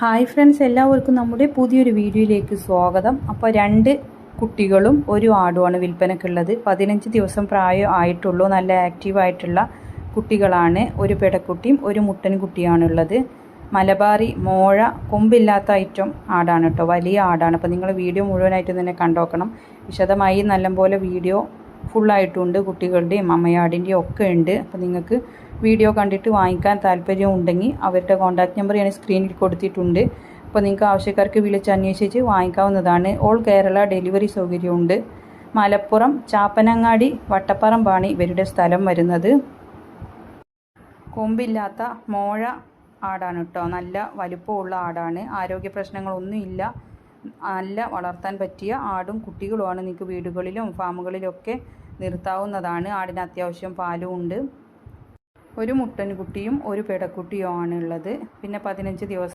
Hi friends, എല്ലാവർക്കും നമ്മുടെ പുതിയൊരു വീഡിയോയിലേക്ക് സ്വാഗതം. അപ്പോൾ 2 കുട്ടികളും ഒരു ആടുമാണ് വിൽപ്പനക്കുള്ളത്. 15 ദിവസം പ്രായം ആയിട്ടുള്ളൂ. നല്ല ആക്റ്റീവായിട്ടുള്ള കുട്ടികളാണ്. ഒരു പെടക്കുട്ടിയും ഒരു മുട്ടൻ കുട്ടിയാണുള്ളത്. മലബാറി മോഴ കൊമ്പില്ലാത്ത ഐറ്റം ആടാണ് കേട്ടോ, വലിയ ആടാണ്. അപ്പോൾ നിങ്ങൾ വീഡിയോ മുഴുവനായിട്ട് തന്നെ കണ്ടോക്കണം. വിശദമായി നല്ലപോലെ വീഡിയോ ഫുള്ളായിട്ടുണ്ട്. കുട്ടികളുടെയും അമ്മയാടിൻ്റെയും ഒക്കെ ഉണ്ട്. അപ്പോൾ നിങ്ങൾക്ക് വീഡിയോ കണ്ടിട്ട് വാങ്ങിക്കാൻ താല്പര്യമുണ്ടെങ്കിൽ അവരുടെ കോൺടാക്റ്റ് നമ്പർ ഞാൻ സ്ക്രീനിൽ കൊടുത്തിട്ടുണ്ട്. അപ്പോൾ നിങ്ങൾക്ക് ആവശ്യക്കാർക്ക് വിളിച്ചന്വേഷിച്ച് വാങ്ങിക്കാവുന്നതാണ്. ഓൾ കേരള ഡെലിവറി സൗകര്യമുണ്ട്. മലപ്പുറം ചാപ്പനങ്ങാടി വട്ടപ്പറമ്പാണ് ഇവരുടെ സ്ഥലം വരുന്നത്. കൊമ്പില്ലാത്ത മോഴ ആടാണ് കേട്ടോ. നല്ല വലുപ്പമുള്ള ആടാണ്. ആരോഗ്യ പ്രശ്നങ്ങളൊന്നുമില്ല. നല്ല വളർത്താൻ പറ്റിയ ആടും കുട്ടികളുമാണ്. നിങ്ങൾക്ക് വീടുകളിലും ഫാമുകളിലൊക്കെ നിർത്താവുന്നതാണ്. ആടിന് അത്യാവശ്യം പാലും ഉണ്ട്. ഒരു മുട്ടൻ കുട്ടിയും ഒരു പെടക്കുട്ടിയും ആണുള്ളത്. പിന്നെ 15 ദിവസം